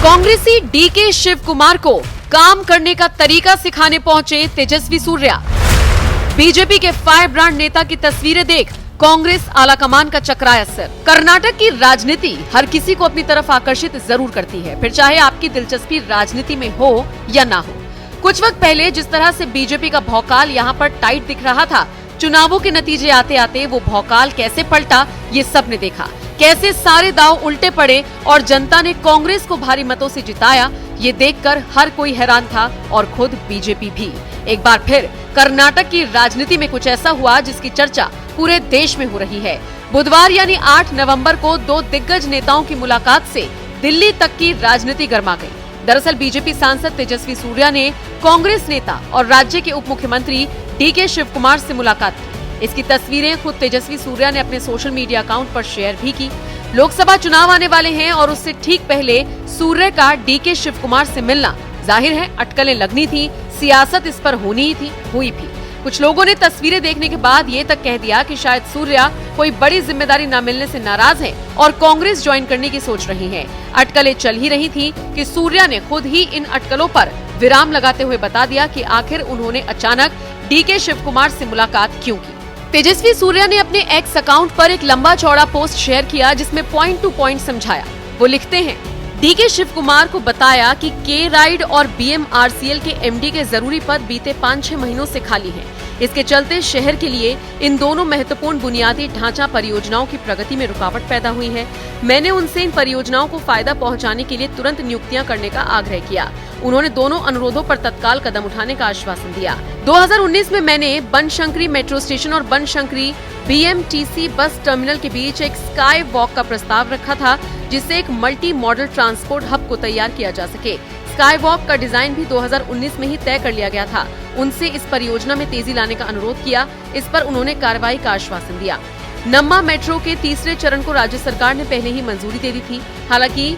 कांग्रेसी डीके शिव कुमार को काम करने का तरीका सिखाने पहुंचे तेजस्वी सूर्या। बीजेपी के फायर ब्रांड नेता की तस्वीरें देख कांग्रेस आलाकमान का चकराया सिर। कर्नाटक की राजनीति हर किसी को अपनी तरफ आकर्षित जरूर करती है, फिर चाहे आपकी दिलचस्पी राजनीति में हो या ना हो। कुछ वक्त पहले जिस तरह से बीजेपी का भौकाल यहाँ पर टाइट दिख रहा था, चुनावों के नतीजे आते आते वो भौकाल कैसे पलटा ये सबने देखा। कैसे सारे दांव उल्टे पड़े और जनता ने कांग्रेस को भारी मतों से जिताया, ये देखकर हर कोई हैरान था और खुद बीजेपी भी। एक बार फिर कर्नाटक की राजनीति में कुछ ऐसा हुआ जिसकी चर्चा पूरे देश में हो रही है। बुधवार यानी 8 नवंबर को दो दिग्गज नेताओं की मुलाकात से दिल्ली तक की राजनीति गर्मा गई। दरअसल बीजेपी सांसद तेजस्वी सूर्या ने कांग्रेस नेता और राज्य के उप मुख्यमंत्री डीके शिव कुमार से मुलाकात की। इसकी तस्वीरें खुद तेजस्वी सूर्या ने अपने सोशल मीडिया अकाउंट पर शेयर भी की। लोकसभा चुनाव आने वाले हैं और उससे ठीक पहले सूर्य का डीके शिव कुमार से मिलना, जाहिर है अटकलें लगनी थी, सियासत इस पर होनी ही थी, हुई भी। कुछ लोगों ने तस्वीरें देखने के बाद ये तक कह दिया कि शायद सूर्या कोई बड़ी जिम्मेदारी न मिलने से नाराज हैं और कांग्रेस ज्वाइन करने की सोच रही हैं। अटकलें चल ही रही थी कि सूर्या ने खुद ही इन अटकलों पर विराम लगाते हुए बता दिया कि आखिर उन्होंने अचानक डीके शिव कुमार से मुलाकात क्यों की। तेजस्वी सूर्या ने अपने एक्स अकाउंट पर एक लंबा चौड़ा पोस्ट शेयर किया जिसमें पॉइंट टू पॉइंट समझाया। वो लिखते हैं, डीके शिव कुमार को बताया कि के राइड और BMRCL के MD के जरूरी पद बीते 5-6 महीनों से खाली हैं। इसके चलते शहर के लिए इन दोनों महत्वपूर्ण बुनियादी ढांचा परियोजनाओं की प्रगति में रुकावट पैदा हुई है। मैंने उनसे इन परियोजनाओं को फायदा पहुंचाने के लिए तुरंत नियुक्तियां करने का आग्रह किया। उन्होंने दोनों अनुरोधों पर तत्काल कदम उठाने का आश्वासन दिया। 2019 में मैंने बनशंकरी मेट्रो स्टेशन और बनशंकरी BMTC बस टर्मिनल के बीच एक स्काई वॉक का प्रस्ताव रखा था, जिससे एक मल्टी मॉडल ट्रांसपोर्ट हब को तैयार किया जा सके। स्काई वॉक का डिजाइन भी 2019 में ही तय कर लिया गया था। उनसे इस परियोजना में तेजी लाने का अनुरोध किया। इस पर उन्होंने कार्रवाई का आश्वासन दिया। नम्मा मेट्रो के तीसरे चरण को राज्य सरकार ने पहले ही मंजूरी दे दी थी। हालांकि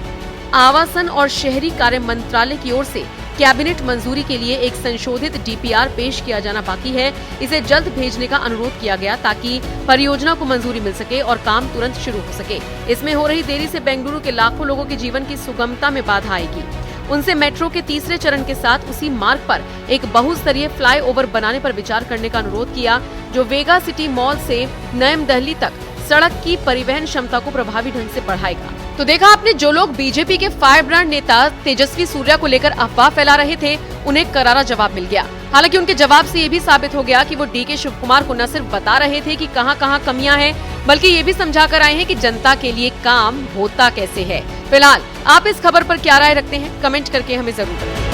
आवासन और शहरी कार्य मंत्रालय की ओर से कैबिनेट मंजूरी के लिए एक संशोधित DPR पेश किया जाना बाकी है। इसे जल्द भेजने का अनुरोध किया गया ताकि परियोजना को मंजूरी मिल सके और काम तुरंत शुरू हो सके। इसमें हो रही देरी से बेंगलुरु के लाखों लोगों के जीवन की सुगमता में बाधा आएगी। उनसे मेट्रो के तीसरे चरण के साथ उसी मार्ग पर एक बहुस्तरीय फ्लाईओवर बनाने पर विचार करने का अनुरोध किया, जो वेगा सिटी मॉल से नयम दिल्ली तक सड़क की परिवहन क्षमता को प्रभावी ढंग से बढ़ाएगा। तो देखा आपने, जो लोग बीजेपी के फायर ब्रांड नेता तेजस्वी सूर्या को लेकर अफवाह फैला रहे थे, उन्हें करारा जवाब मिल गया। हालांकि उनके जवाब से ये भी साबित हो गया कि वो डीके शिव कुमार को न सिर्फ बता रहे थे कि कहां-कहां कमियां हैं, बल्कि ये भी समझा कर आए हैं कि जनता के लिए काम होता कैसे है। फिलहाल आप इस खबर पर क्या राय रखते हैं, कमेंट करके हमें जरूर बताएं।